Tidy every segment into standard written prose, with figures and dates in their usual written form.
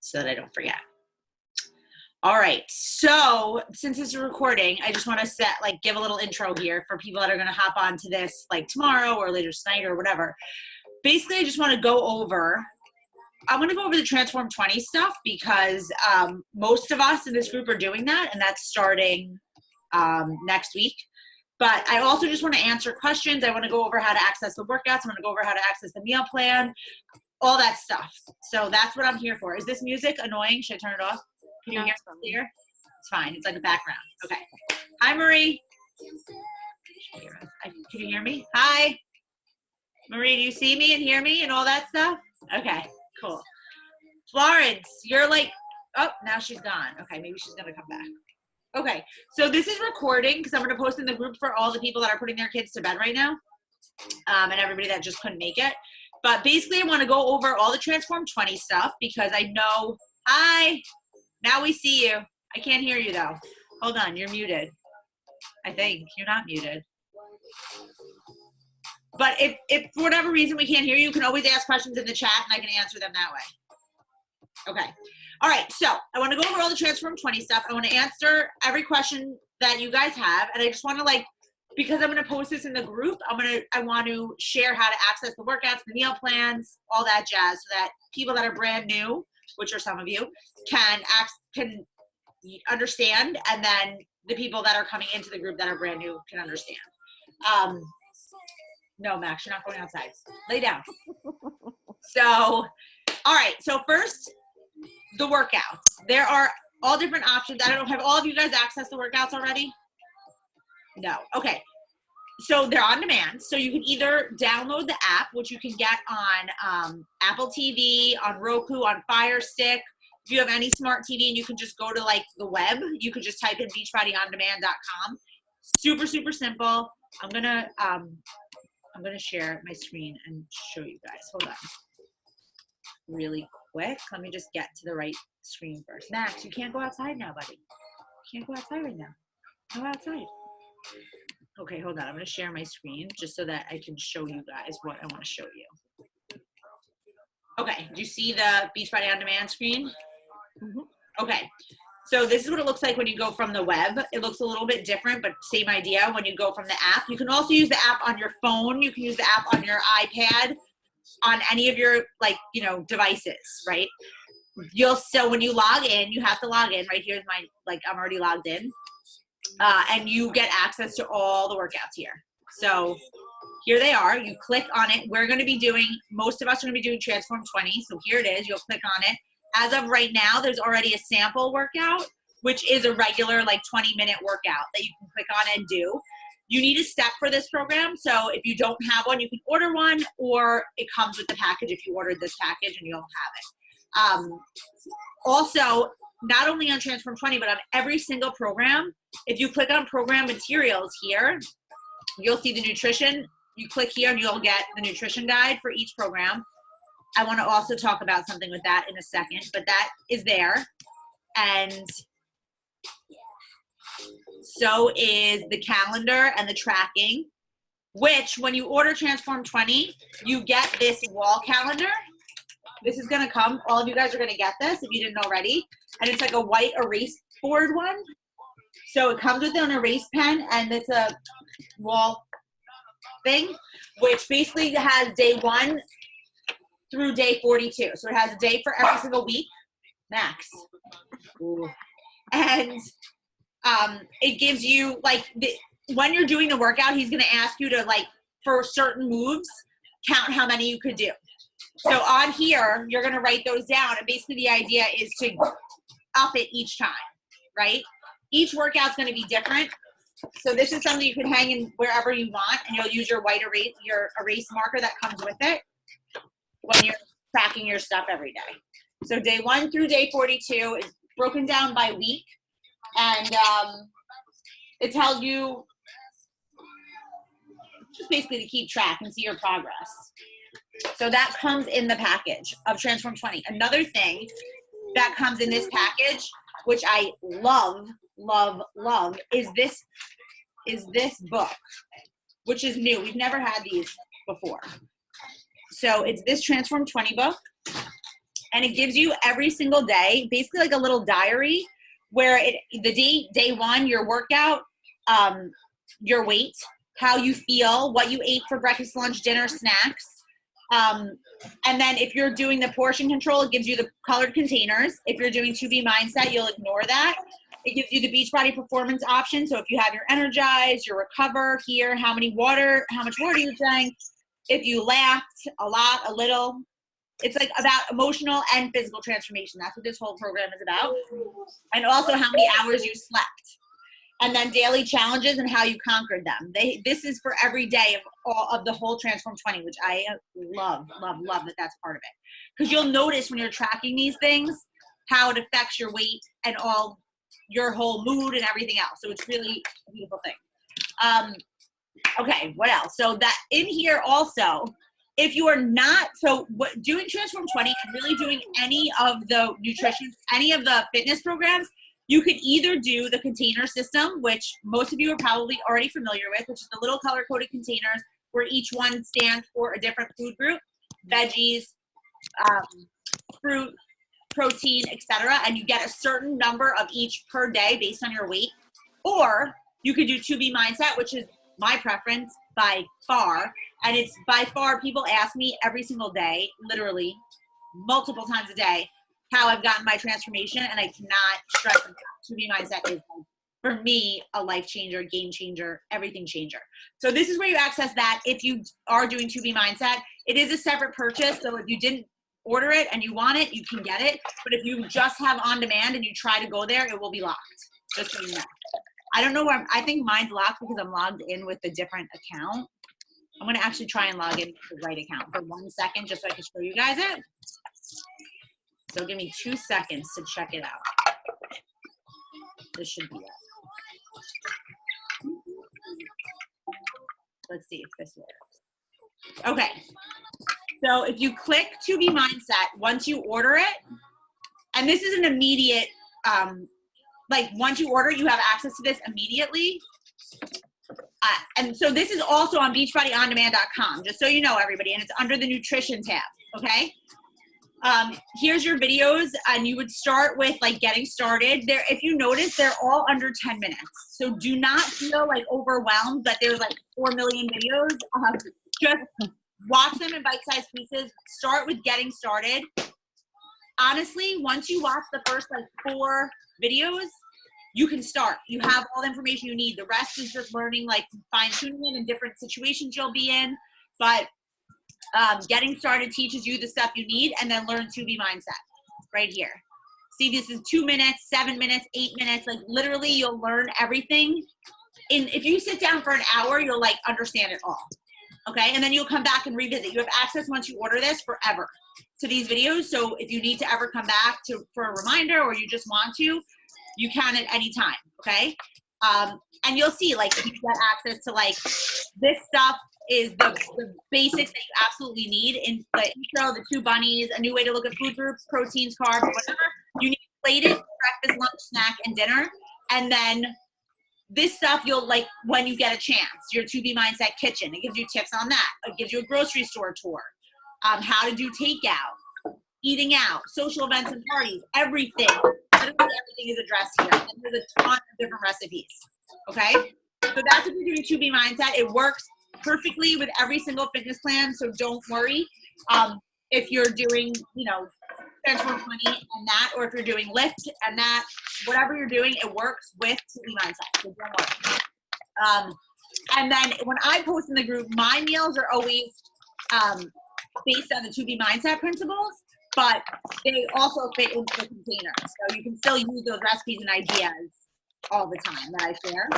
so that I don't forget. All right, so since this is recording, I just want to give a little intro here for people that are going to hop onto this like tomorrow or later tonight or whatever. Basically, I just want to I'm going to go over the Transform 20 stuff because most of us in this group are doing that, and that's starting next week. But I also just want to answer questions. I want to go over how to access the workouts. I'm going to go over how to access the meal plan, all that stuff. So that's what I'm here for. Is this music annoying? Should I turn it off? Can you hear me clear? It's fine. It's like a background. Okay. Hi, Marie. Can you hear me? Hi. Marie, do you see me and hear me and all that stuff? Okay, cool. Florence, you're like, oh, now she's gone. Okay, maybe she's going to come back. Okay, so this is recording because I'm going to post in the group for all the people that are putting their kids to bed right now and everybody that just couldn't make it. But basically, I want to go over all the Transform 20 stuff because I know, hi. Now we see you. I can't hear you though. Hold on, you're muted. I think you're not muted. But if for whatever reason we can't hear you, you can always ask questions in the chat and I can answer them that way. Okay. All right, so I want to go over all the Transform 20 stuff. I want to answer every question that you guys have, and I just want to because I'm going to post this in the group, I want to share how to access the workouts, the meal plans, all that jazz, so that people that are brand new, which are some of you, can understand, and then the people that are coming into the group that are brand new can understand. No, Max, you're not going outside. Lay down. So, all right. So first, the workouts. There are all different options. I don't know, have all of you guys accessed the workouts already? No. Okay. So they're on demand. So you can either download the app, which you can get on Apple TV, on Roku, on Fire Stick. If you have any smart TV and you can just go to the web, you could just type in beachbodyondemand.com. Super, super simple. I'm gonna share my screen and show you guys. Hold on. Really quick. Let me just get to the right screen first. Max, you can't go outside now, buddy. You can't go outside right now. Go outside. Okay, hold on. I'm going to share my screen just so that I can show you guys what I want to show you. Okay, do you see the Beachbody On Demand screen? Mm-hmm. Okay, so this is what it looks like when you go from the web. It looks a little bit different, but same idea when you go from the app. You can also use the app on your phone. You can use the app on your iPad, on any of your devices, right? So when you log in, you have to log in. Right here's my, I'm already logged in. And you get access to all the workouts here. So here they are. You click on it. Most of us are going to be doing Transform 20. So here it is. You'll click on it. As of right now, there's already a sample workout, which is a regular 20-minute workout that you can click on and do. You need a step for this program. So if you don't have one, you can order one, or it comes with the package if you ordered this package and you'll have it. Also, not only on Transform 20, but on every single program, if you click on program materials here, you'll see the nutrition. You click here and you'll get the nutrition guide for each program. I want to also talk about something with that in a second, but that is there. And so is the calendar and the tracking, which when you order Transform 20, you get this wall calendar. This is going to come. All of you guys are going to get this if you didn't already. And it's like a white erase board one. So it comes with an erase pen, and it's a wall thing, which basically has day 1 through day 42. So it has a day for every single week, max. Ooh. And it gives you, when you're doing the workout, he's going to ask you to, for certain moves, count how many you could do. So on here, you're going to write those down. And basically the idea is to up it each time, right? Each workout's going to be different. So this is something you can hang in wherever you want, and you'll use your white erase marker that comes with it when you're tracking your stuff every day. So day 1 through day 42 is broken down by week, and it tells you just basically to keep track and see your progress. So that comes in the package of Transform 20. Another thing that comes in this package, which I love, love, love, is this book, which is new. We've never had these before. So it's this Transform 20 book. and it gives you every single day, basically like a little diary where day one, your workout, your weight, how you feel, what you ate for breakfast, lunch, dinner, snacks. And then if you're doing the portion control, it gives you the colored containers. If you're doing 2B Mindset, you'll ignore that. It gives you the Beachbody performance option. So if you have your Energize, your Recover here, how much water you drank, if you laughed a lot, a little. It's like about emotional and physical transformation. That's what this whole program is about. And also how many hours you slept. And then daily challenges and how you conquered them. This is for every day of the whole Transform 20, which I love that that's part of it. Because you'll notice when you're tracking these things, how it affects your weight and all your whole mood and everything else. So it's really a beautiful thing. Okay, what else? So that in here also, if you are not, doing Transform 20 and really doing any of the nutrition, any of the fitness programs, you could either do the container system, which most of you are probably already familiar with, which is the little color-coded containers where each one stands for a different food group, veggies, fruit, protein, etc. And you get a certain number of each per day based on your weight. Or you could do 2B Mindset, which is my preference by far. And it's by far, people ask me every single day, literally multiple times a day, how I've gotten my transformation, and I cannot stress enough. 2B Mindset is, for me, a life changer, game changer, everything changer. So this is where you access that. If you are doing 2B Mindset, it is a separate purchase. So if you didn't order it and you want it, you can get it. But if you just have on demand and you try to go there, it will be locked. Just so you know. I don't know where I think mine's locked because I'm logged in with a different account. I'm going to actually try and log in with the right account for 1 second just so I can show you guys it. So give me 2 seconds to check it out. This should be it. Let's see if this works. Okay. So if you click 2B Mindset, once you order it, and this is an immediate, once you order, you have access to this immediately. And so this is also on beachbodyondemand.com, just so you know, everybody, and it's under the nutrition tab, okay? Here's your videos, and you would start with getting started. There, if you notice, they're all under 10 minutes. So do not feel overwhelmed that there's 4 million videos. Just watch them in bite-sized pieces. Start with getting started. Honestly, once you watch the first 4 videos, you can start. You have all the information you need. The rest is just learning, fine-tuning it in different situations you'll be in. But getting started teaches you the stuff you need, and then learn 2B Mindset right here. See, this is 2 minutes, 7 minutes, 8 minutes. Literally, you'll learn everything. If you sit down for an hour, you'll understand it all. Okay, and then you'll come back and revisit. You have access once you order this forever to these videos. So if you need to ever come back for a reminder, or you just want to, you can at any time. Okay, and you'll see if you get access to this stuff is the basics that you absolutely need in the intro, the 2 bunnies, a new way to look at food groups, proteins, carbs, whatever. You need plated breakfast, lunch, snack, and dinner. And then this stuff you'll when you get a chance, your 2B Mindset kitchen. It gives you tips on that. It gives you a grocery store tour, how to do takeout, eating out, social events and parties, everything. Literally everything is addressed here. And there's a ton of different recipes. Okay? So that's if you're doing 2B Mindset. It works perfectly with every single fitness plan, so don't worry. If you're doing, Transform 20 and that, or if you're doing Lift and that, whatever you're doing, it works with 2B Mindset, so don't worry. And then when I post in the group, my meals are always based on the 2B Mindset principles, but they also fit into the container, so you can still use those recipes and ideas all the time that I share.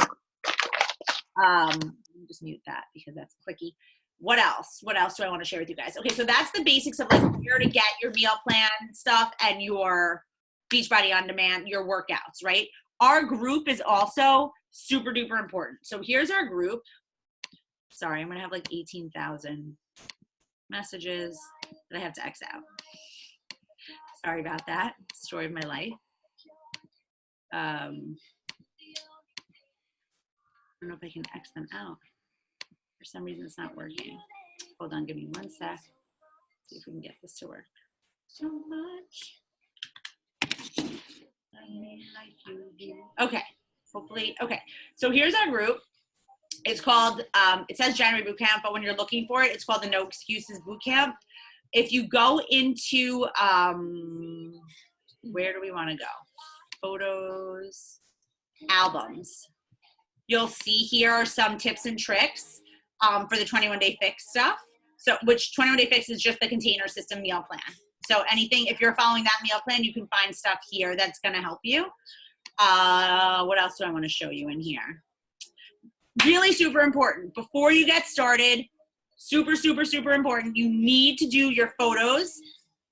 Let me just mute that because that's clicky. What else? What else do I want to share with you guys? Okay, so that's the basics of where to get your meal plan stuff and your Beachbody On Demand, your workouts, right? Our group is also super duper important. So here's our group. Sorry, I'm gonna have 18,000 messages that I have to X out. Sorry about that. Story of my life. I don't know if I can X them out. For some reason, it's not working. Hold on, give me 1 sec. See if we can get this to work. so much. Okay, hopefully, okay. So here's our group. It's called, it says January Boot Camp, but when you're looking for it, it's called the No Excuses Boot Camp. If you go into, where do we want to go? Photos, albums. You'll see here are some tips and tricks for the 21-day fix stuff. So, which 21-day fix is just the container system meal plan. So anything, if you're following that meal plan, you can find stuff here that's going to help you. What else do I want to show you in here? Really super important. Before you get started, super, super, super important. You need to do your photos,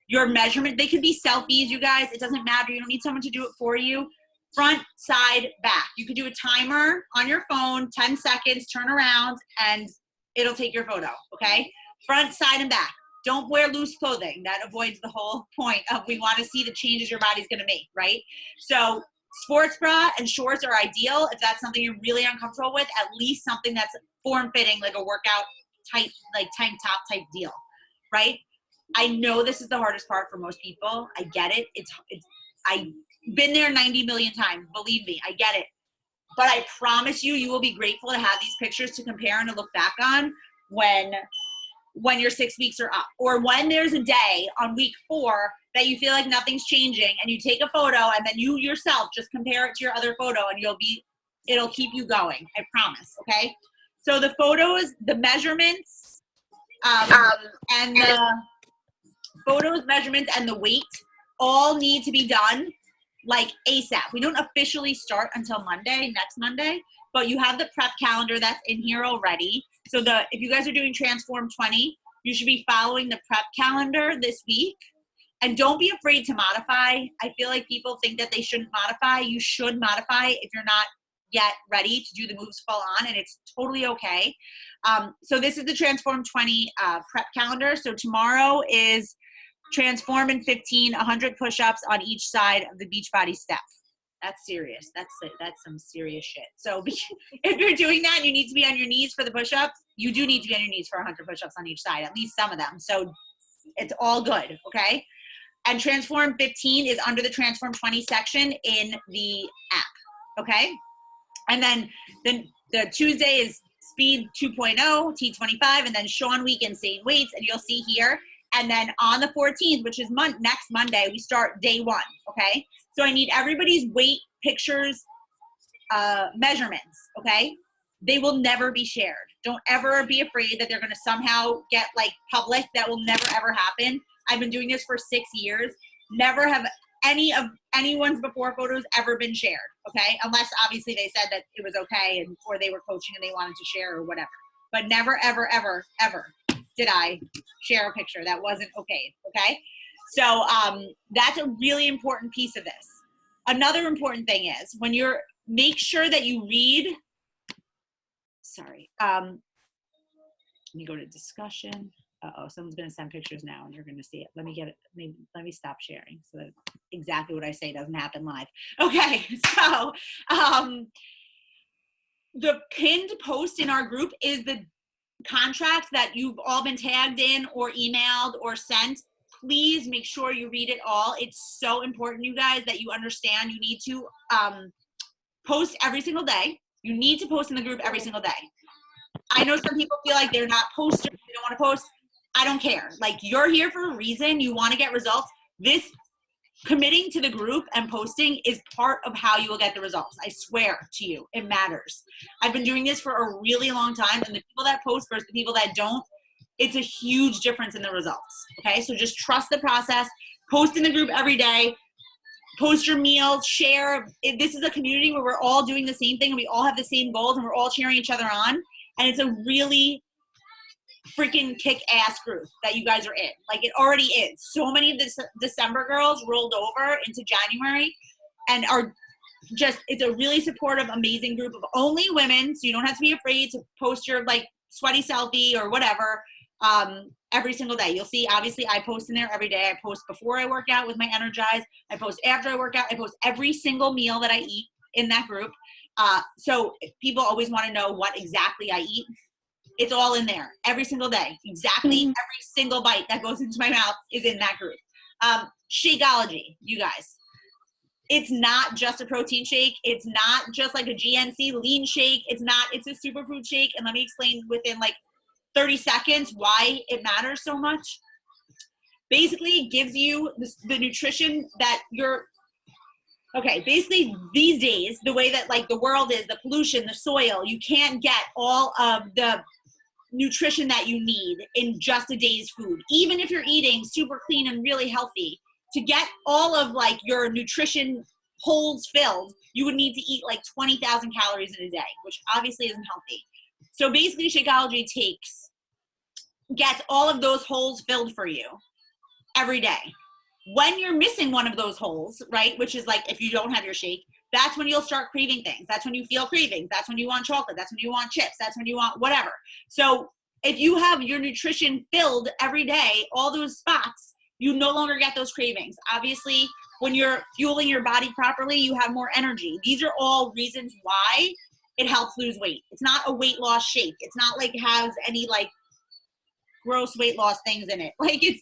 your measurement. They could be selfies, you guys. It doesn't matter. You don't need someone to do it for you. Front, side, back. You could do a timer on your phone, 10 seconds, turn around, and it'll take your photo, okay? Front, side, and back. Don't wear loose clothing. That avoids the whole point of we want to see the changes your body's going to make, right? So sports bra and shorts are ideal if that's something you're really uncomfortable with, at least something that's form-fitting, like a workout type, like tank top type deal, right? I know this is the hardest part for most people. I get it. I've been there 90 million times. Believe me, I get it. But I promise you, you will be grateful to have these pictures to compare and to look back on when your 6 weeks are up, or when there's a day on week 4 that you feel like nothing's changing and you take a photo and then you yourself just compare it to your other photo and it'll keep you going. I promise. Okay. So the photos, the measurements, and the photos, measurements, and the weight all need to be done like ASAP. We don't officially start until next Monday, but you have the prep calendar that's in here already. So if you guys are doing Transform 20, you should be following the prep calendar this week. And don't be afraid to modify. I feel like people think that they shouldn't modify. You should modify if you're not yet ready to do the moves full on, and it's totally okay. So this is the Transform 20 prep calendar. So tomorrow is Transform in 15, 100 push-ups on each side of the Beachbody step. That's serious. That's some serious shit. So if you're doing that and you need to be on your knees for the push-ups, you do need to be on your knees for 100 push-ups on each side, at least some of them. So it's all good, okay? And Transform 15 is under the Transform 20 section in the app, okay? And then the Tuesday is Speed 2.0, T25, and then Sean Week Insane Weights, and you'll see here. And then on the 14th, which is next Monday, we start day 1, okay? So I need everybody's weight pictures, measurements, okay? They will never be shared. Don't ever be afraid that they're gonna somehow get like public. That will never ever happen. I've been doing this for 6 years. Never have any of anyone's before photos ever been shared, okay? Unless obviously they said that it was okay or they were coaching and they wanted to share or whatever. But never, ever, ever, ever did I share a picture that wasn't okay, okay? So that's a really important piece of this. Another important thing is make sure that you read, let me go to discussion. Uh-oh, someone's gonna send pictures now and you're gonna see it. Let me stop sharing so that exactly what I say doesn't happen live. Okay, so the pinned post in our group is the contract that you've all been tagged in or emailed or sent. Please make sure you read it all. It's so important, you guys, that you understand you need to post every single day. You need to post in the group every single day. I know some people feel like they're not posters, they don't want to post. I don't care. Like, you're here for a reason. You want to get results. This committing to the group and posting is part of how you will get the results. I swear to you, it matters. I've been doing this for a really long time, and the people that post versus the people that don't, it's a huge difference in the results, okay? So just trust the process. Post in the group every day. Post your meals, share. This is a community where we're all doing the same thing and we all have the same goals and we're all cheering each other on. And it's a really freaking kick-ass group that you guys are in. Like, it already is. So many of the December girls rolled over into January and are just, it's a really supportive, amazing group of only women. So you don't have to be afraid to post your like sweaty selfie or whatever every single day. You'll see, obviously, I post in there every day. I post before I work out with my Energize. I post after I work out. I post every single meal that I eat in that group. So if people always want to know what exactly I eat, it's all in there every single day. Exactly every single bite that goes into my mouth is in that group. Shakeology, you guys. It's not just a protein shake. It's not just like a GNC lean shake. It's a superfood shake. And let me explain within like 30 seconds why it matters so much. Basically, it gives you the nutrition that basically these days, the way that like the world is, the pollution, the soil, you can't get all of the nutrition that you need in just a day's food. Even if you're eating super clean and really healthy, to get all of like your nutrition holes filled, you would need to eat like 20,000 calories in a day, which obviously isn't healthy. So basically Shakeology gets all of those holes filled for you every day. When you're missing one of those holes, right, which is like if you don't have your shake, that's when you'll start craving things. That's when you feel cravings. That's when you want chocolate. That's when you want chips. That's when you want whatever. So if you have your nutrition filled every day, all those spots, you no longer get those cravings. Obviously, when you're fueling your body properly, you have more energy. These are all reasons why it helps lose weight. It's not a weight loss shake. It's not like it has any like gross weight loss things in it. Like it's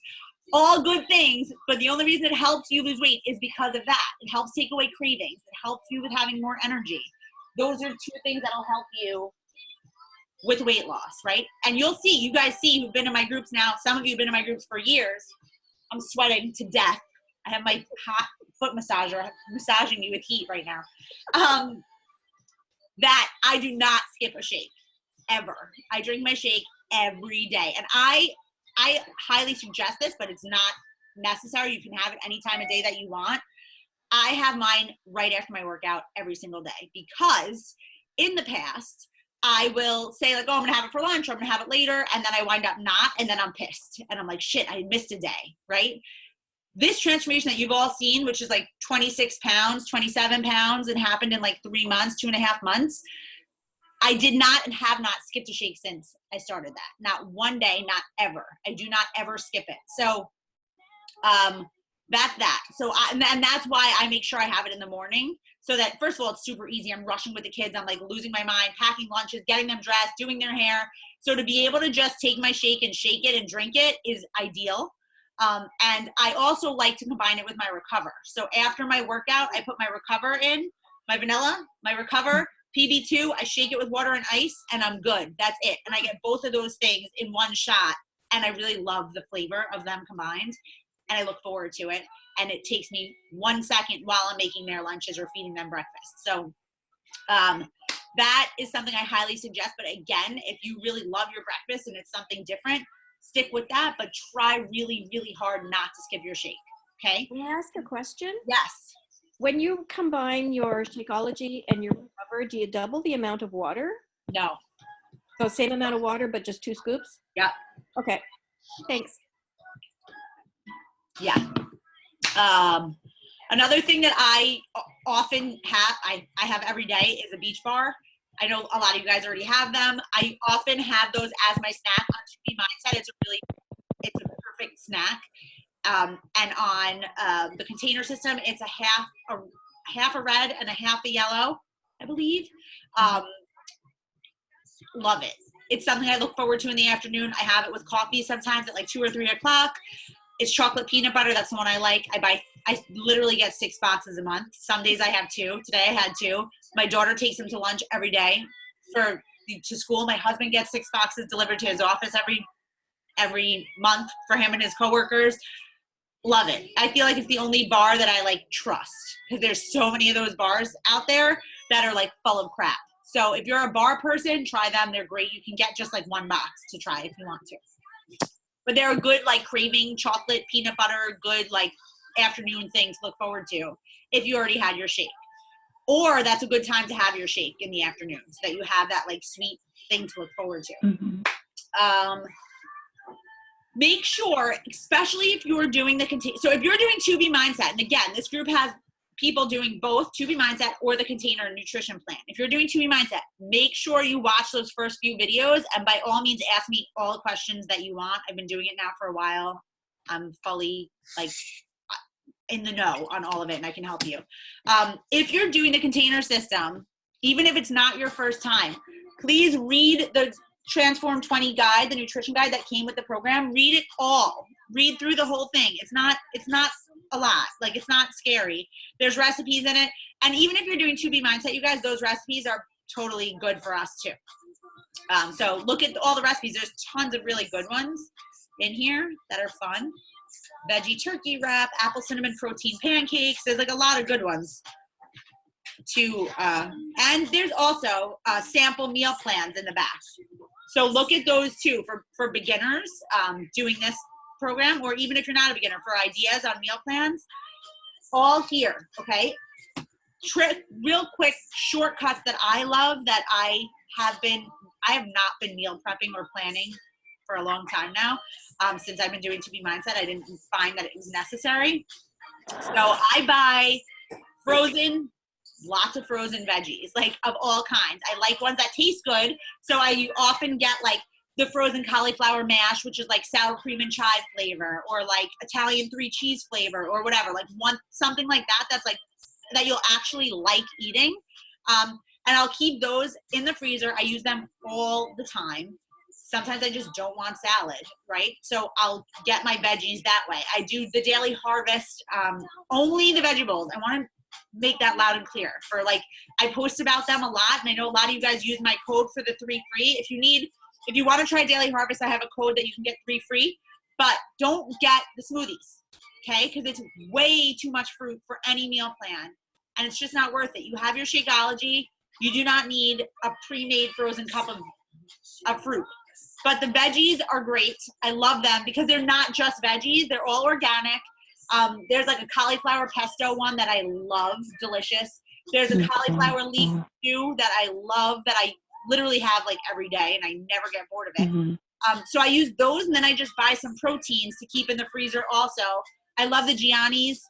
all good things, but the only reason it helps you lose weight is because of that. It helps take away cravings. It helps you with having more energy. Those are two things that'll help you with weight loss, right? And you'll see, you guys see who've been in my groups now, some of you have been in my groups for years. I'm sweating to death. I have my hot foot massager massaging me with heat right now. That I do not skip a shake, ever. I drink my shake every day. And I highly suggest this, but it's not necessary. You can have it any time of day that you want. I have mine right after my workout every single day because in the past, I will say like, oh, I'm gonna have it for lunch or I'm gonna have it later. And then I wind up not, and then I'm pissed. And I'm like, shit, I missed a day, right? This transformation that you've all seen, which is like 26 pounds, 27 pounds, it happened in like 3 months, 2.5 months. I did not and have not skipped a shake since I started that. Not one day, not ever. I do not ever skip it. So that's that. So and that's why I make sure I have it in the morning so that, first of all, it's super easy. I'm rushing with the kids. I'm like losing my mind, packing lunches, getting them dressed, doing their hair. So to be able to just take my shake and shake it and drink it is ideal. And I also like to combine it with my Recover. So after my workout, I put my Recover in, my vanilla, my Recover, PB2, I shake it with water and ice, and I'm good. That's it. And I get both of those things in one shot, and I really love the flavor of them combined, and I look forward to it. And it takes me 1 second while I'm making their lunches or feeding them breakfast. So that is something I highly suggest. But again, if you really love your breakfast and it's something different, stick with that, but try really, really hard not to skip your shake, okay? Can I ask a question? Yes. When you combine your Shakeology and your Recover, do you double the amount of water? No. So same amount of water, but just 2 scoops? Yep. Okay, thanks. Yeah. Another thing that I often have, I have every day is a Beach Bar. I know a lot of you guys already have them. I often have those as my snack on To Be Mindset. It's a perfect snack. And on the container system, it's a half a red and a half a yellow, I believe. Love it. It's something I look forward to in the afternoon. I have it with coffee sometimes at like 2 or 3 o'clock. It's chocolate peanut butter. That's the one I like. I literally get 6 boxes a month. Some days I have 2. Today I had 2. My daughter takes them to lunch every day to school. My husband gets 6 boxes delivered to his office every month for him and his coworkers. Love it. I feel like it's the only bar that I like trust because there's so many of those bars out there that are like full of crap. So if you're a bar person, try them. They're great. You can get just like 1 box to try if you want to. But they're a good like craving chocolate, peanut butter, good like afternoon thing to look forward to if you already had your shake. Or that's a good time to have your shake in the afternoon so that you have that like sweet thing to look forward to. Mm-hmm. Make sure, especially if you're doing so if you're doing To Be Mindset, and again, this group has people doing both To Be Mindset or the container nutrition plan. If you're doing To Be Mindset, make sure you watch those first few videos, and by all means, ask me all the questions that you want. I've been doing it now for a while. I'm fully like in the know on all of it, and I can help you. If you're doing the container system, even if it's not your first time, please read the Transform 20 guide, the nutrition guide that came with the program. Read it all. read through the whole thing. It's not a lot. Like, it's not scary. There's recipes in it. And even if you're doing 2B Mindset, you guys, those recipes are totally good for us too. So look at all the recipes. There's tons of really good ones in here that are fun. Veggie turkey wrap, apple cinnamon protein pancakes. There's like a lot of good ones too. And there's also sample meal plans in the back. So look at those too for beginners doing this program, or even if you're not a beginner, for ideas on meal plans. All here, okay? Real quick shortcuts that I love that I have not been meal prepping or planning for a long time now. Since I've been doing 2B Mindset, I didn't find that it was necessary. So I buy lots of frozen veggies, like of all kinds. I like ones that taste good. So I often get like the frozen cauliflower mash, which is like sour cream and chive flavor, or like Italian 3 cheese flavor, or whatever, like something like that. That's like, that you'll actually like eating. And I'll keep those in the freezer. I use them all the time. Sometimes I just don't want salad, right? So I'll get my veggies that way. I do the Daily Harvest, only the vegetables. I want to make that loud and clear. For like, I post about them a lot, and I know a lot of you guys use my code for the 3 free. If you want to try Daily Harvest, I have a code that you can get 3 free, but don't get the smoothies, okay? Because it's way too much fruit for any meal plan, and it's just not worth it. You have your Shakeology. You do not need a pre-made frozen cup of fruit. But the veggies are great. I love them because they're not just veggies. They're all organic. There's like a cauliflower pesto one that I love. Delicious. There's a cauliflower leek stew that I love, that I literally have like every day, and I never get bored of it. So I use those, and then I just buy some proteins to keep in the freezer also. I love the Gianni's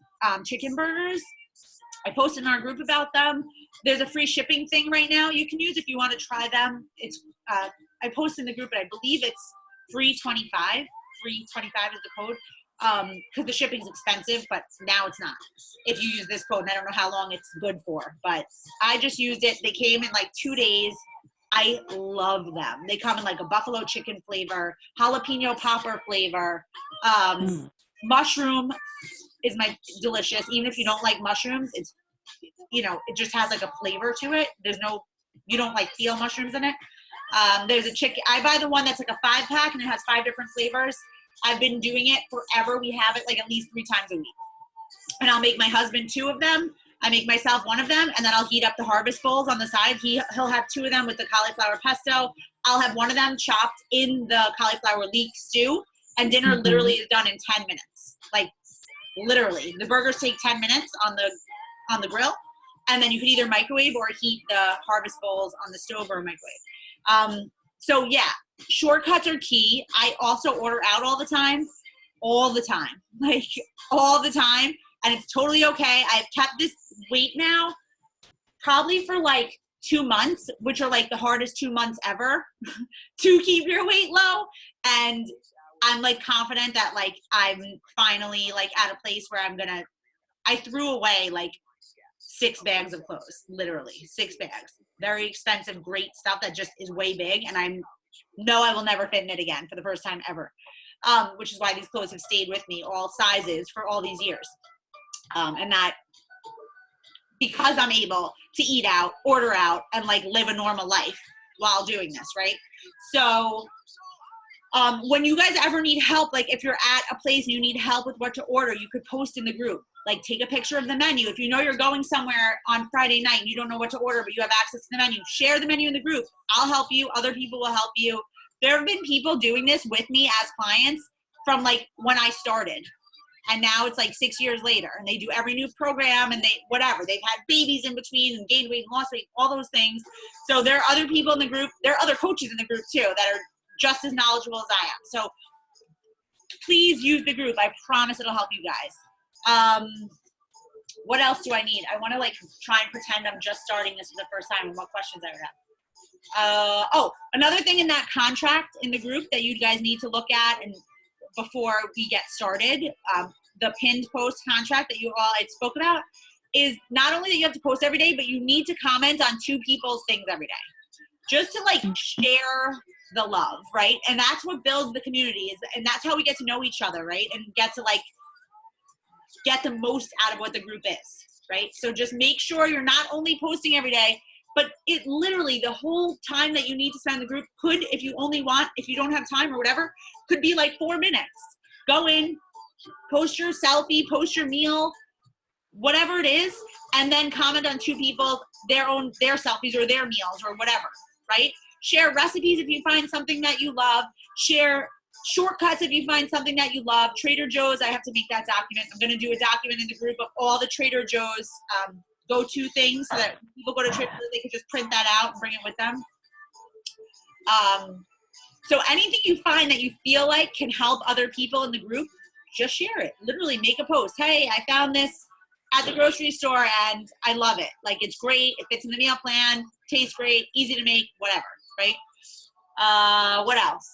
chicken burgers. I posted in our group about them. There's a free shipping thing right now you can use if you want to try them. It's I posted in the group, and I believe it's free 25. Free 25 is the code, because the shipping's expensive, but now it's not. If you use this code, and I don't know how long it's good for, but I just used it. They came in like 2 days. I love them. They come in like a buffalo chicken flavor, jalapeno popper flavor, mushroom is delicious. Even if you don't like mushrooms, it's, it just has like a flavor to it. You don't like feel mushrooms in it. There's a chicken. I buy the one that's like a 5-pack, and it has 5 different flavors. I've been doing it forever. We have it like at least 3 times a week. And I'll make my husband 2 of them. I make myself 1 of them, and then I'll heat up the Harvest Bowls on the side. He'll have 2 of them with the cauliflower pesto. I'll have 1 of them chopped in the cauliflower leek stew, and dinner literally is done in 10 minutes. Like, literally. The burgers take 10 minutes on the grill, and then you can either microwave or heat the Harvest Bowls on the stove or microwave. So yeah, shortcuts are key. I also order out all the time, like all the time. And it's totally okay. I've kept this weight now probably for like 2 months, which are like the hardest 2 months ever to keep your weight low. And I'm like confident that like I'm finally like at a place where I threw away like 6 bags of clothes, literally 6 bags. Very expensive, great stuff that just is way big. And I will never fit in it again for the first time ever. Which is why these clothes have stayed with me, all sizes, for all these years. And that because I'm able to eat out, order out, and like live a normal life while doing this, right? So when you guys ever need help, like if you're at a place and you need help with what to order, you could post in the group. Like take a picture of the menu. If you know you're going somewhere on Friday night and you don't know what to order, but you have access to the menu, share the menu in the group. I'll help you. Other people will help you. There have been people doing this with me as clients from like when I started. And now it's like 6 years later, and they do every new program, and they've had babies in between and gained weight and lost weight, all those things. So there are other people in the group. There are other coaches in the group too that are just as knowledgeable as I am. So please use the group. I promise it'll help you guys. What else do I need? I want to like try and pretend I'm just starting this for the first time and what questions I would have. Another thing in that contract in the group that you guys need to look at and before we get started, the pinned post contract that I spoke about, is not only that you have to post every day, but you need to comment on 2 people's things every day. Just to like share the love, right? And that's what builds the community, and that's how we get to know each other, right? And get to like get the most out of what the group is, right? So just make sure you're not only posting every day, but it literally, the whole time that you need to spend in the group could, if you only want, if you don't have time or whatever, could be like 4 minutes. Go in, post your selfie, post your meal, whatever it is, and then comment on 2 people, their selfies or their meals or whatever, right? Share recipes if you find something that you love. Share shortcuts if you find something that you love. Trader Joe's, I have to make that document. I'm going to do a document in the group of all the Trader Joe's go-to things so that people go to Trader Joe's, they can just print that out and bring it with them. So anything you find that you feel like can help other people in the group, just share it. Literally make a post. Hey, I found this at the grocery store and I love it. Like, it's great. It fits in the meal plan. Tastes great. Easy to make. Whatever. Right? What else?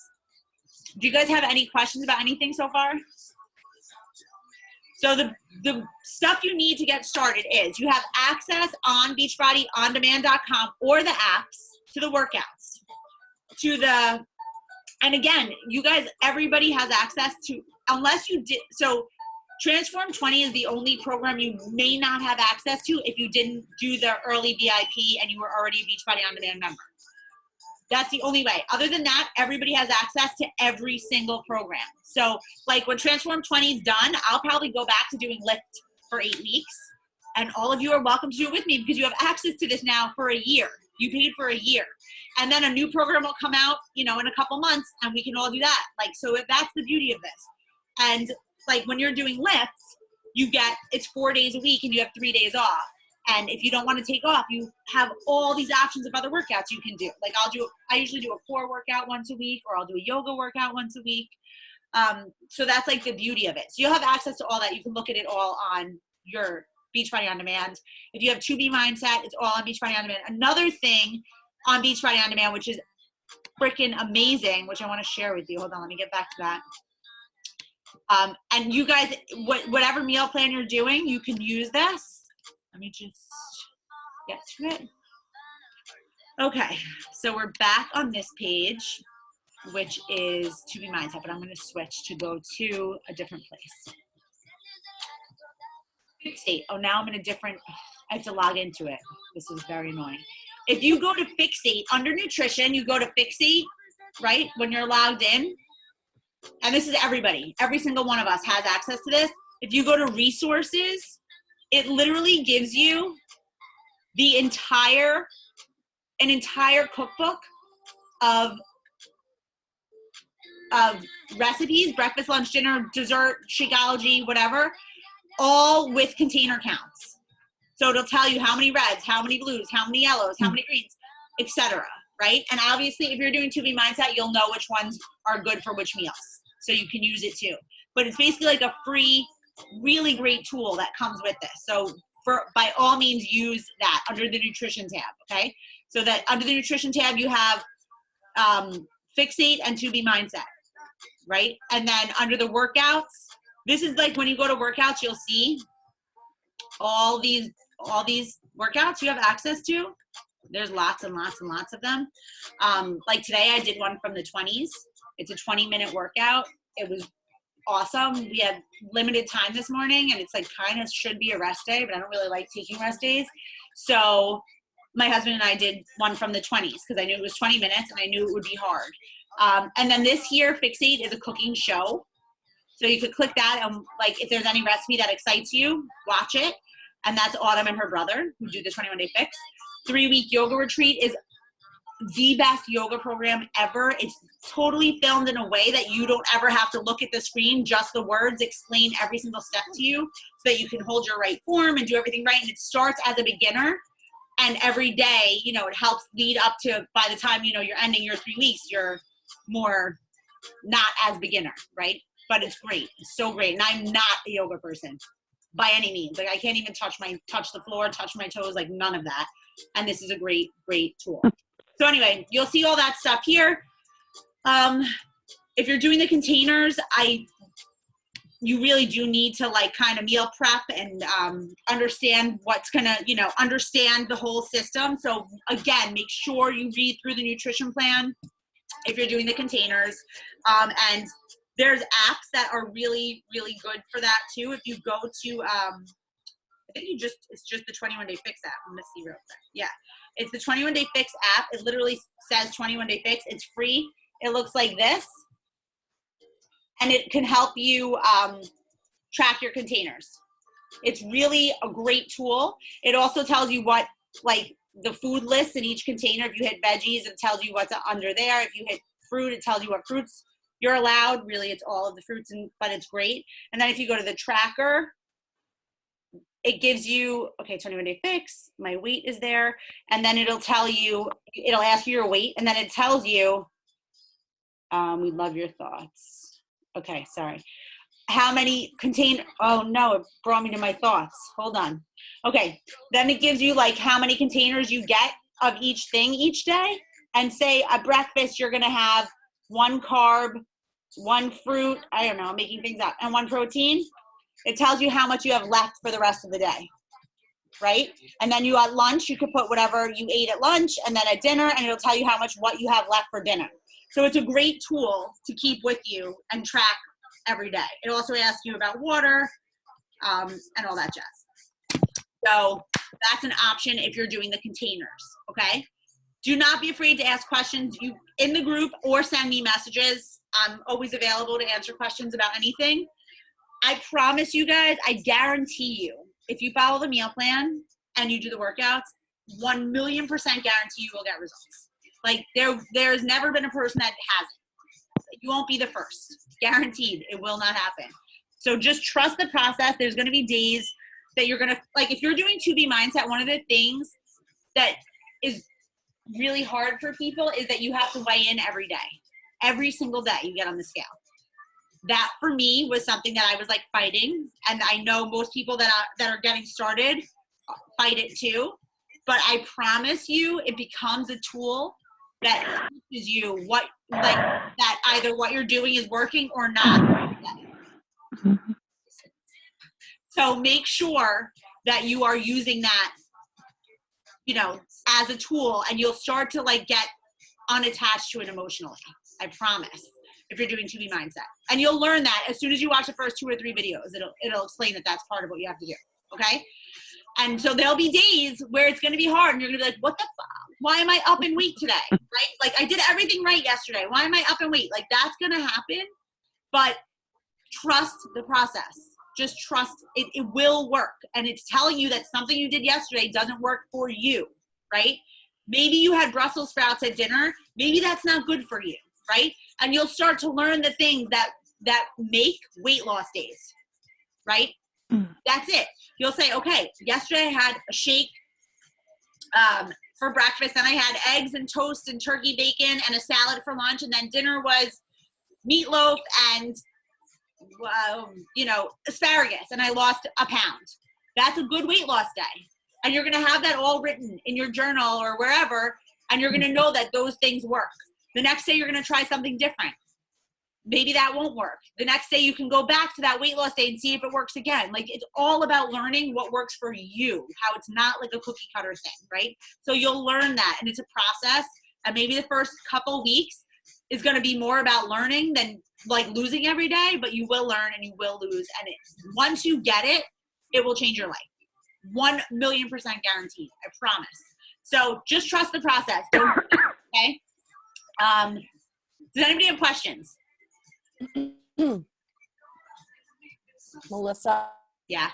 Do you guys have any questions about anything so far? So the stuff you need to get started is you have access on BeachbodyOnDemand.com or the apps to the workouts, and again, you guys, everybody has access to, unless you did, so Transform 20 is the only program you may not have access to if you didn't do the early VIP and you were already a Beachbody On Demand member. That's the only way. Other than that, everybody has access to every single program. So like when Transform 20 is done, I'll probably go back to doing Lift for 8 weeks. And all of you are welcome to do it with me because you have access to this now for a year. You paid for a year. And then a new program will come out, in a couple months and we can all do that. Like, so that's the beauty of this. And like when you're doing lifts, it's 4 days a week and you have 3 days off. And if you don't want to take off, you have all these options of other workouts you can do. Like I usually do a core workout once a week, or I'll do a yoga workout once a week. So that's like the beauty of it. So you'll have access to all that. You can look at it all on your Beachbody On Demand. If you have 2B Mindset, it's all on Beachbody On Demand. Another thing on Beachbody On Demand, which is freaking amazing, which I want to share with you. Hold on, let me get back to that. And you guys, whatever meal plan you're doing, you can use this. Let me just get to it. Okay, so we're back on this page, which is 2B Mindset, but I'm going to switch to go to a different place. Fixate. Oh, now I'm in a different, I have to log into it. This is very annoying. If you go to Fixate, under nutrition, you go to Fixate, right? When you're logged in, and this is everybody, every single one of us has access to this. If you go to resources, it literally gives you an entire cookbook of recipes, breakfast, lunch, dinner, dessert, Shakeology, whatever, all with container counts. So it'll tell you how many reds, how many blues, how many yellows, how many greens, etc. Right? And obviously, if you're doing 2B Mindset, you'll know which ones are good for which meals. So you can use it too. But it's basically like a free, really great tool that comes with this. So by all means, use that under the nutrition tab, okay? So that under the nutrition tab, you have Fixate and 2B Mindset, right? And then under the workouts, this is like when you go to workouts, you'll see all these workouts you have access to. There's lots and lots and lots of them. Like today, I did one from the 20s. It's a 20-minute workout. It was awesome. We had limited time this morning, and it's like kind of should be a rest day, but I don't really like taking rest days. So my husband and I did one from the 20s because I knew it was 20 minutes and I knew it would be hard. And then this here, Fixate is a cooking show. So you could click that and like if there's any recipe that excites you, watch it. And that's Autumn and her brother who do the 21-day fix. 3-week yoga retreat is the best yoga program ever. It's totally filmed in a way that you don't ever have to look at the screen, just the words explain every single step to you so that you can hold your right form and do everything right. And it starts as a beginner, and every day, it helps lead up to, by the time, you're ending your 3 weeks, you're more not as beginner, right? But it's great. It's so great. And I'm not a yoga person by any means. Like I can't even touch the floor, touch my toes, like none of that. And this is a great, great tool. So anyway, you'll see all that stuff here. If you're doing the containers, you really do need to like kind of meal prep and understand what's gonna, understand the whole system. So again, make sure you read through the nutrition plan. if you're doing the containers. And there's apps that are really, really good for that too. If you go to, I think it's just the 21 Day Fix app. I'm gonna see real quick. Yeah, it's the 21 Day Fix app. It literally says 21 Day Fix. It's free. It looks like this, and it can help you track your containers. It's really a great tool. It also tells you what, like, the food list in each container. If you hit veggies, it tells you what's under there. If you hit fruit, it tells you what fruits you're allowed. Really, it's all of the fruits, but it's great. And then if you go to the tracker, it gives you, okay, 21 Day Fix, my weight is there. And then it'll tell you, it'll ask you your weight, and then it tells you, we love your thoughts. Okay, sorry. How many oh no, it brought me to my thoughts. Hold on. Okay, then it gives you like how many containers you get of each thing each day. And say at breakfast, you're gonna have 1 carb, 1 fruit, I don't know, I'm making things up, and 1 protein. It tells you how much you have left for the rest of the day, right? And then you at lunch, you could put whatever you ate at lunch, and then at dinner, and it'll tell you how much what you have left for dinner. So it's a great tool to keep with you and track every day. It also asks you about water and all that jazz. So that's an option if you're doing the containers, okay? Do not be afraid to ask questions in the group or send me messages. I'm always available to answer questions about anything. I promise you guys, I guarantee you, if you follow the meal plan and you do the workouts, 1,000,000% guarantee you will get results. Like there's never been a person that hasn't. You won't be the first. Guaranteed, it will not happen. So just trust the process. There's going to be days that you're going to, like if you're doing 2B Mindset, one of the things that is really hard for people is that you have to weigh in every day. Every single day you get on the scale. That for me was something that I was like fighting. And I know most people that are getting started fight it too. But I promise you, it becomes a tool that teaches you what, like, that either what you're doing is working or not. So make sure that you are using that, you know, as a tool, and you'll start to like get unattached to it emotionally. I promise. If you're doing 2B Mindset, and you'll learn that as soon as you watch the first 2 or 3 videos, it'll explain that that's part of what you have to do. Okay. And so there'll be days where it's going to be hard and you're going to be like, what the fuck? Why am I up in weight today? Right? Like I did everything right yesterday. Why am I up in weight? Like that's going to happen, but trust the process. Just trust it. It will work. And it's telling you that something you did yesterday doesn't work for you, right? Maybe you had Brussels sprouts at dinner. Maybe that's not good for you, right? And you'll start to learn the things that make weight loss days, right? That's it. You'll say, okay, yesterday I had a shake for breakfast, then I had eggs and toast and turkey bacon and a salad for lunch, and then dinner was meatloaf and asparagus, and I lost a pound. That's a good weight loss day. And you're going to have that all written in your journal or wherever, and you're going to know that those things work. The next day you're going to try something different. Maybe that won't work. The next day you can go back to that weight loss day and see if it works again. Like it's all about learning what works for you, how it's not like a cookie cutter thing, right? So you'll learn that, and it's a process. And maybe the first couple weeks is going to be more about learning than like losing every day, but you will learn and you will lose. And once you get it, it will change your life. 1,000,000% guaranteed. I promise. So just trust the process. Okay. Does anybody have questions? Melissa. Yeah.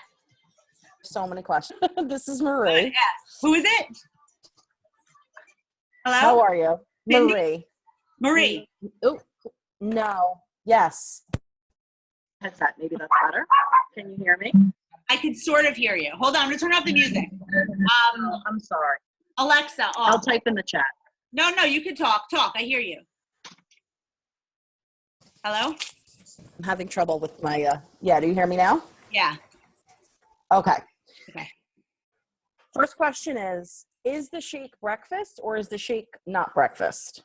So many questions. This is Marie. Yes. Who is it? Hello? How are you? Cindy? Marie. Marie. Oh, no. Yes. Headset. Maybe that's better. Can you hear me? I can sort of hear you. Hold on. I'm going to turn off the music. I'm sorry. Alexa, off. I'll type in the chat. No, you can talk. Talk. I hear you. Hello? I'm having trouble with my, do you hear me now? Yeah. Okay. Okay. First question is the shake breakfast or is the shake not breakfast?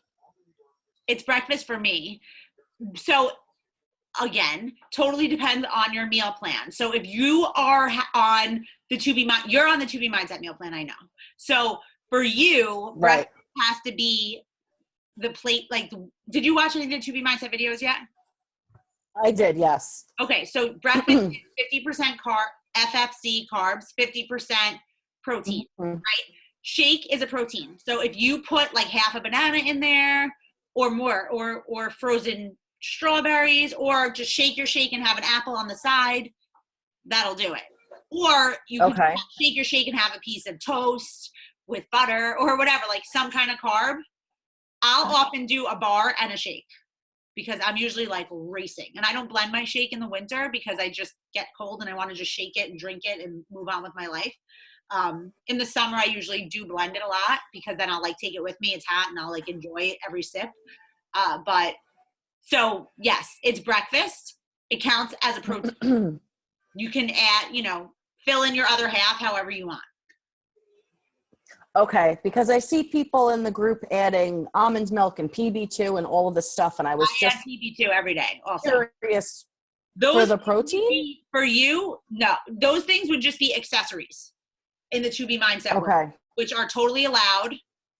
It's breakfast for me. So again, totally depends on your meal plan. So if you are on the 2B, you're on the 2B Mindset meal plan, I know. So for you, Right. breakfast has to be the plate, like, did you watch any of the 2B Mindset videos yet? I did, yes. Okay, so breakfast is 50% FFC carbs, 50% protein. Mhm. Shake is a protein. So if you put like half a banana in there or more, or frozen strawberries, or just shake your shake and have an apple on the side, that'll do it. Or you can Okay. shake your shake and have a piece of toast with butter or whatever, like some kind of carb. I'll often do a bar and a shake because I'm usually like racing. And I don't blend my shake in the winter because I just get cold and I want to just shake it and drink it and move on with my life. In the summer, I usually do blend it a lot because then I'll like take it with me. It's hot and I'll like enjoy every sip. But so yes, it's breakfast. It counts as a protein. You can add, fill in your other half however you want. Okay, because I see people in the group adding almond milk and PB2 and all of this stuff, and I was I just add PB2 every day also. curious Those for the things would protein. be- for you, no. Those things would just be accessories in the 2B Mindset world, Okay, which are totally allowed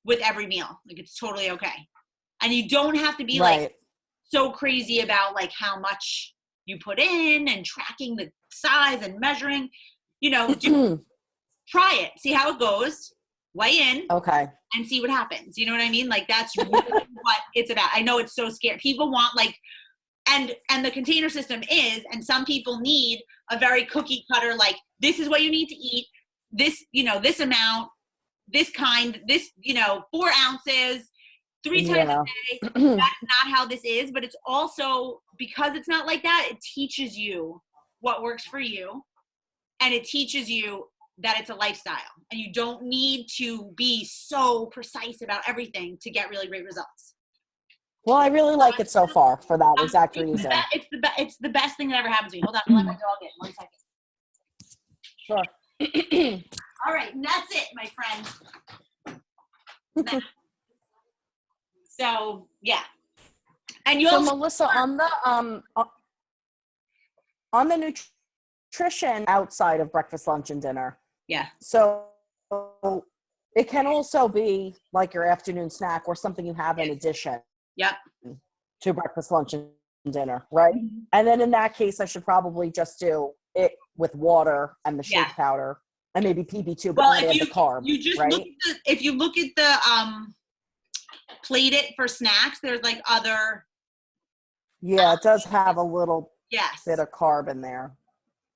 with every meal. Like it's totally okay. And you don't have to be like right. so crazy about like how much you put in and tracking the size and measuring. Try it, see how it goes, weigh in, Okay. and see what happens. You know what I mean? Like that's really what it's about. I know it's so scary. People want like, and the container system is, and some people need a very cookie cutter, like this is what you need to eat. This, this amount, this kind, this, 4 ounces, 3 times Yeah. a day. That's not how this is, but it's also because it's not like that. It teaches you what works for you. And it teaches you that it's a lifestyle and you don't need to be so precise about everything to get really great results. Well, I really like it so far for that exact It's reason. it's the best thing that ever happened to me. Hold on, I'll let my dog in 1 second. Sure. All right, and that's it, my friend. So yeah, and you So also Melissa, on the nutrition outside of breakfast, lunch, and dinner. yeah. So it can also be like your afternoon snack or something you have in addition Yep. to breakfast, lunch, and dinner, right? Mm-hmm. And then in that case, I should probably just do it with water and the shake Yeah. powder and maybe PB2, but Well, not if add you the carb, you just right? if you look at the plate it for snacks, there's like other Yeah, it does have a little yes, bit of carb in there.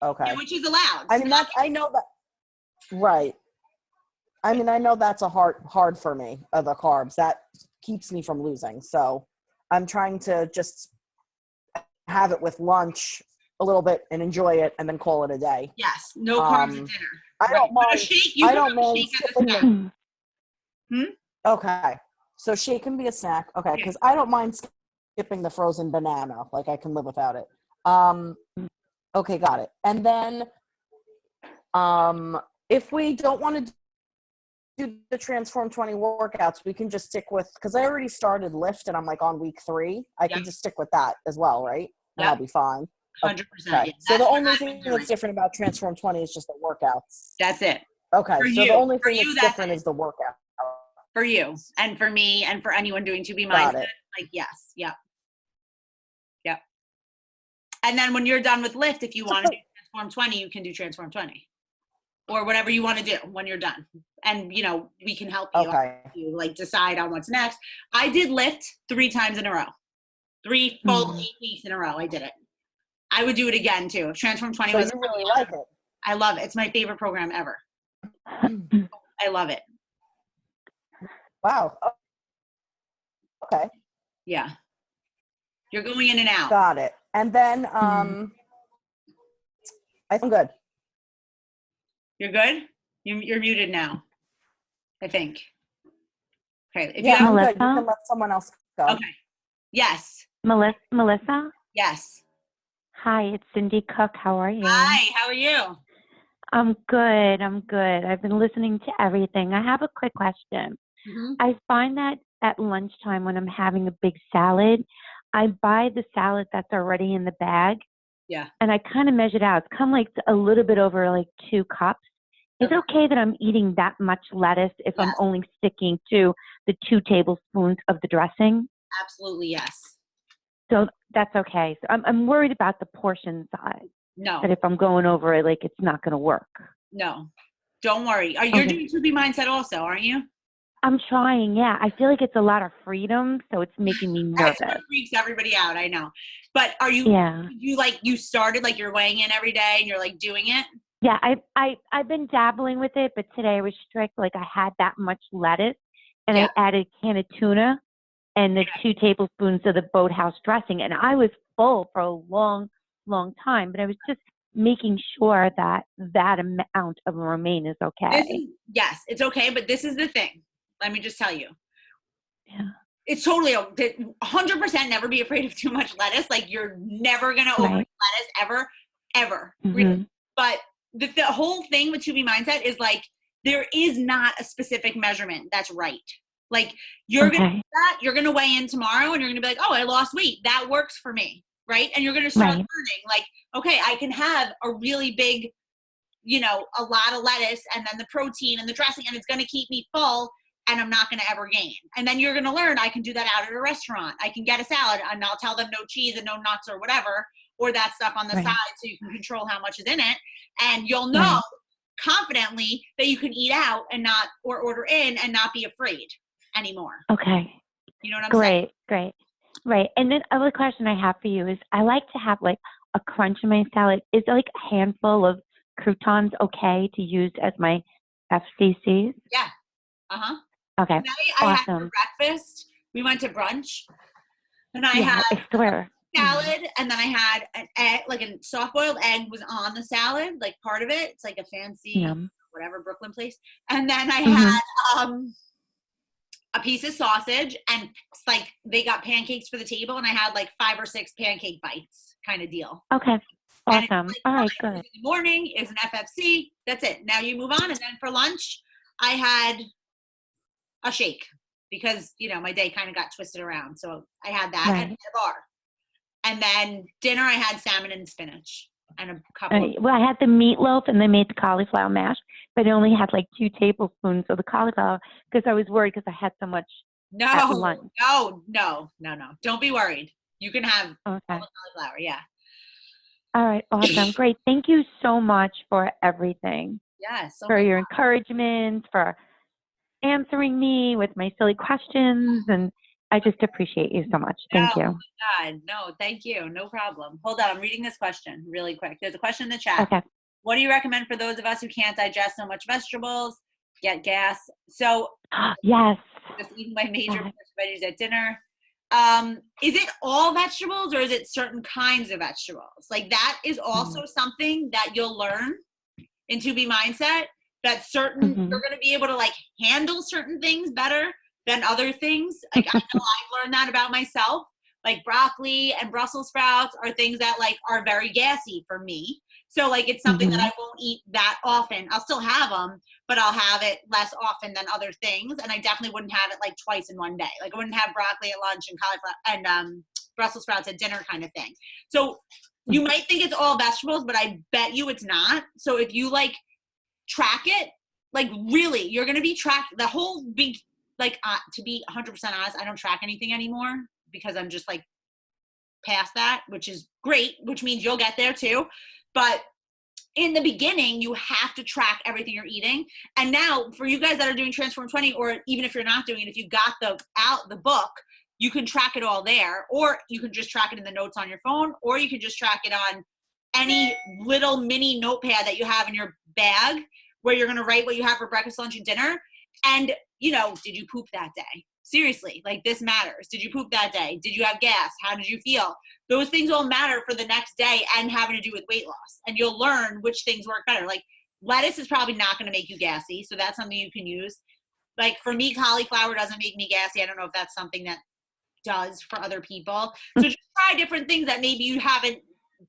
Okay. yeah, which is allowed. I mean, I know that, right. I mean, I know that's a hard for me, the carbs. That keeps me from losing. So I'm trying to just have it with lunch a little bit and enjoy it and then call it a day. Yes, no carbs at dinner. I don't But a mind. shake, you I can don't have a mind shake as a skipping snack. Okay. So shake can be a snack. Okay. Because I don't mind skipping the frozen banana. Like I can live without it. Okay. Got it. And then if we don't want to do the Transform 20 workouts, we can just stick with, because I already started Lift and I'm like on week 3. I can just stick with that as well, right? And I'll be fine. 100%. Okay. Yeah, So the that's what only I've been thing doing. that's different about Transform 20 is just the workouts. That's it. Okay. For So you. the only For thing you, that's that's different it. is the workout. For you and for me and for anyone doing 2B Got Mindset, it. like yes, yep. And then when you're done with Lift, if you want to do Transform 20, you can do Transform 20 or whatever you want to do when you're done. And we can help you. Okay. You like decide on what's next. I did Lift 3 times in a row, 3 full 8 weeks in a row. I did it. I would do it again too. If Transform 20 So was, you really like it. I love it. It's my favorite program ever. I love it. Wow. Okay. Yeah. You're going in and out. Got it. And then I think I'm good. You're good? You're muted now, I think. Okay. If Yeah, you I'm have, good. You can let someone else go. okay. Yes. Melissa? Yes. Hi, it's Cindy Cook. How are you? Hi, how are you? I'm good. I've been listening to everything. I have a quick question. Mm-hmm. I find that at lunchtime when I'm having a big salad, I buy the salad that's already in the bag. Yeah. And I kind of measure it out. It's kind of like a little bit over like 2 cups. It's okay that I'm eating that much lettuce if I'm Yes. only sticking to the 2 tablespoons of the dressing. Absolutely, yes. So that's okay. So I'm worried about the portion size. No, That if I'm going over it, like it's not going to work. no. Don't worry. You're Okay. doing To Be Mindset also, aren't you? I'm trying. Yeah, I feel like it's a lot of freedom, so it's making me That's what nervous. freaks everybody out, I know. But are you, Yeah. you started, like you're weighing in every day and you're like doing it? Yeah, I've been dabbling with it, but today I was strict. Like I had that much lettuce, and Yeah. I added a can of tuna and the 2 tablespoons of the Boathouse dressing, and I was full for a long, long time. But I was just making sure that that amount of romaine is okay. Yes, it's okay, but this is the thing. Let me just tell you. Yeah. It's totally 100% never be afraid of too much lettuce. Like you're never going to overeat Right. lettuce ever, Mhm. really. But the whole thing with To Be Mindset is like, there is not a specific measurement that's right. Like you're going to Okay. do that, you're going to weigh in tomorrow and you're going to be like, oh, I lost weight. That works for me. Right. And you're going to start Right. learning like, okay, I can have a really big, a lot of lettuce and then the protein and the dressing, and it's going to keep me full and I'm not going to ever gain. And then you're going to learn I can do that out at a restaurant. I can get a salad and I'll tell them no cheese and no nuts or whatever, or that stuff on the Right. side so you can control how much is in it. And you'll know Right. confidently that you can eat out and not, or order in and not be afraid anymore. Okay. You know what I'm saying? Great. Right. And then other question I have for you is I like to have like a crunch in my salad. Is like a handful of croutons okay to use as my FCCs? Yeah. Uh-huh. Okay. Tonight I had for Awesome. breakfast. We went to brunch and I Yeah, had I swear. salad, and then I had an egg, like a soft-boiled egg was on the salad, like part of it. It's like a fancy Yum. whatever Brooklyn place. And then I Mhm. had a piece of sausage, and like they got pancakes for the table, and I had like 5 or 6 pancake bites, kind of deal. Okay. And it's Awesome. like, All right, fine, good. in the morning is an FFC. That's it. Now you move on, and then for lunch, I had a shake because my day kind of got twisted around. So I had that and Right. a bar. And then dinner, I had salmon and spinach and a couple of, Well, I had the meatloaf and they made the cauliflower mash, but I only had like 2 tablespoons of the cauliflower because I was worried because I had so much at no, lunch. no. Don't be worried. You can have all Okay. the cauliflower. Yeah. All right. Awesome. Great. Thank you so much for everything, Yes. Oh for my your encouragement, for answering me with my silly questions. And I just appreciate you so much. Thank you. God. No, thank you. No problem. Hold on. I'm reading this question really quick. There's a question in the chat. Okay. What do you recommend for those of us who can't digest so much vegetables, get gas? So Yes. just eating my major Yes. veggies at dinner. Is it all vegetables or is it certain kinds of vegetables? Like that is also something that you'll learn in To Be Mindset, that certain, Mhm. you're going to be able to like handle certain things better than other things. Like I know I've learned that about myself. Like broccoli and Brussels sprouts are things that like are very gassy for me. So like it's something that Mhm. I won't eat that often. I'll still have them, but I'll have it less often than other things. And I definitely wouldn't have it like twice in one day. Like I wouldn't have broccoli at lunch and cauliflower and Brussels sprouts at dinner kind of thing. So you might think it's all vegetables, but I bet you it's not. So if you like track it, like really, you're going to be tracked the whole big, like to be 100% honest, I don't track anything anymore because I'm just like past that, which is great, which means you'll get there too. But in the beginning, you have to track everything you're eating. And now for you guys that are doing Transform 20, or even if you're not doing it, if you got the book, you can track it all there, or you can just track it in the notes on your phone, or you can just track it on any little mini notepad that you have in your bag where you're going to write what you have for breakfast, lunch, and dinner. And, did you poop that day? Seriously, like this matters. Did you poop that day? Did you have gas? How did you feel? Those things all matter for the next day and having to do with weight loss. And you'll learn which things work better. Like lettuce is probably not going to make you gassy. So that's something you can use. Like for me, cauliflower doesn't make me gassy. I don't know if that's something that does for other people. So just try different things that maybe you haven't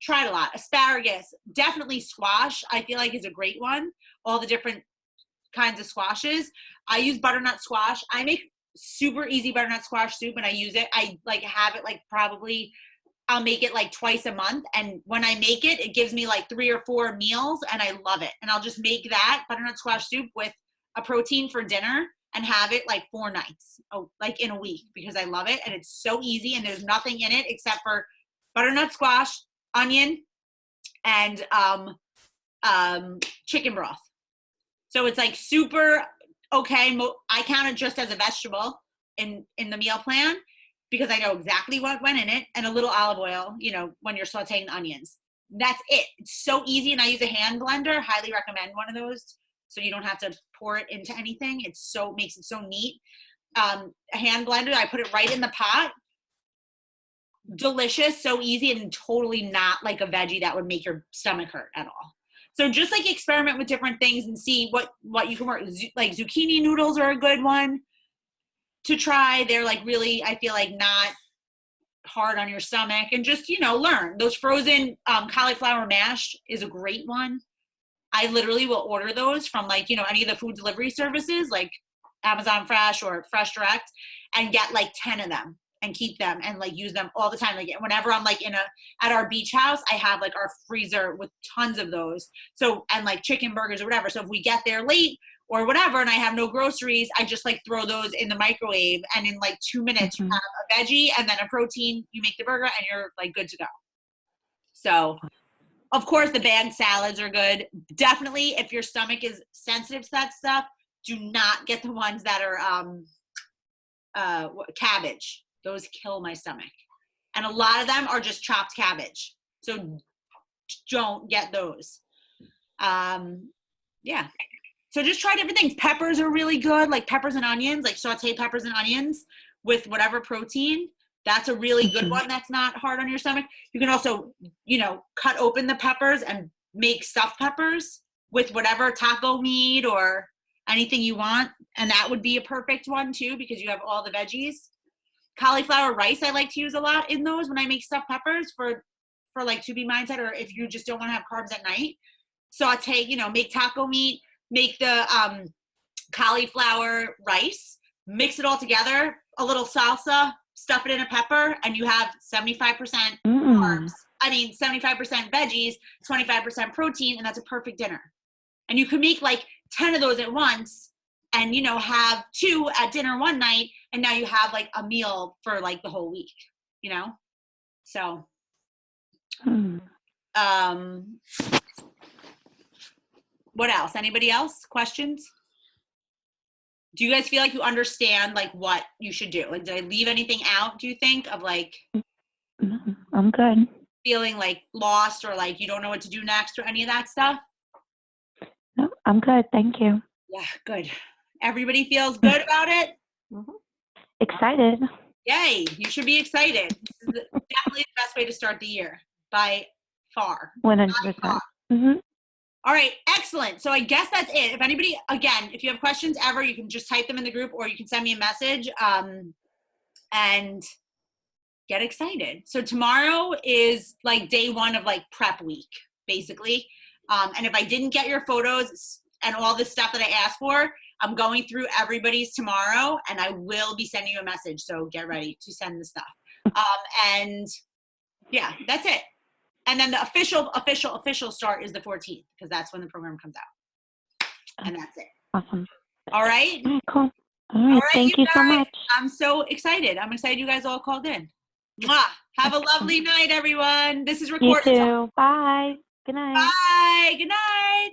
tried a lot. Asparagus, definitely squash, I feel like is a great one. All the different kinds of squashes. I use butternut squash. I make super easy butternut squash soup and I use it. I like have it like probably I'll make it like twice a month. And when I make it, it gives me like 3 or 4 meals and I love it. And I'll just make that butternut squash soup with a protein for dinner and have it like 4 nights, like in a week, because I love it. And it's so easy and there's nothing in it except for butternut squash, onion, and chicken broth. So it's like super okay. I count it just as a vegetable in the meal plan because I know exactly what went in it, and a little olive oil, you know, when you're sauteing the onions. That's it. It's so easy, and I use a hand blender. Highly recommend one of those so you don't have to pour it into anything. Makes it so neat. A hand blender, I put it right in the pot. Delicious, so easy, and totally not like a veggie that would make your stomach hurt at all. So just like experiment with different things and see what you can work. Like zucchini noodles are a good one to try. They're like really, I feel like, not hard on your stomach, and just, you know, learn. Those frozen cauliflower mash is a great one. I literally will order those from like, you know, any of the food delivery services like Amazon Fresh or Fresh Direct and get like 10 of them and keep them and like use them all the time. Like whenever I'm like at our beach house, I have like our freezer with tons of those. So, and like chicken burgers or whatever. So if we get there late or whatever and I have no groceries, I just like throw those in the microwave, and in like 2 minutes you have a veggie and then a protein. You make the burger and you're like good to go. So of course the bagged salads are good. Definitely if your stomach is sensitive to that stuff, do not get the ones that are cabbage. Those kill my stomach. And a lot of them are just chopped cabbage. So don't get those. Yeah. So just try different things. Peppers are really good, like peppers and onions, like sauteed peppers and onions with whatever protein. That's a really good one that's not hard on your stomach. You can also, you know, cut open the peppers and make stuffed peppers with whatever taco meat or anything you want. And that would be a perfect one too, because you have all the veggies. Cauliflower rice I like to use a lot in those when I make stuffed peppers for like to be mindset, or if you just don't want to have carbs at night. Saute, you know, make taco meat, make the cauliflower rice, mix it all together, a little salsa, stuff it in a pepper, and you have 75% carbs. I mean, 75% veggies, 25% protein, and that's a perfect dinner. And you can make like 10 of those at once and, you know, have 2 at dinner one night, and now you have like a meal for like the whole week, you know? So, what else? Anybody else? Questions? Do you guys feel like you understand like what you should do? Like, did I leave anything out, do you think, of like I'm good. feeling like lost or like you don't know what to do next or any of that stuff? No, I'm good. Thank you. Yeah, good. Everybody feels good about it? Excited. Yay, you should be excited. This is definitely the best way to start the year by far. 100%. All right, excellent. So I guess that's it. If anybody, again, if you have questions ever, you can just type them in the group or you can send me a message and get excited. So tomorrow is like day 1 of like prep week, basically. And if I didn't get your photos and all this stuff that I asked for, I'm going through everybody's tomorrow and I will be sending you a message. So get ready to send the stuff. And yeah, that's it. And then the official start is the 14th because that's when the program comes out. And that's it. Awesome. All right. All right, cool. All right. Thank you so much. I'm so excited. I'm excited you guys all called in. Mwah. Have a lovely night, everyone. This is You recorded. too. Bye. Good night. Bye. Good night.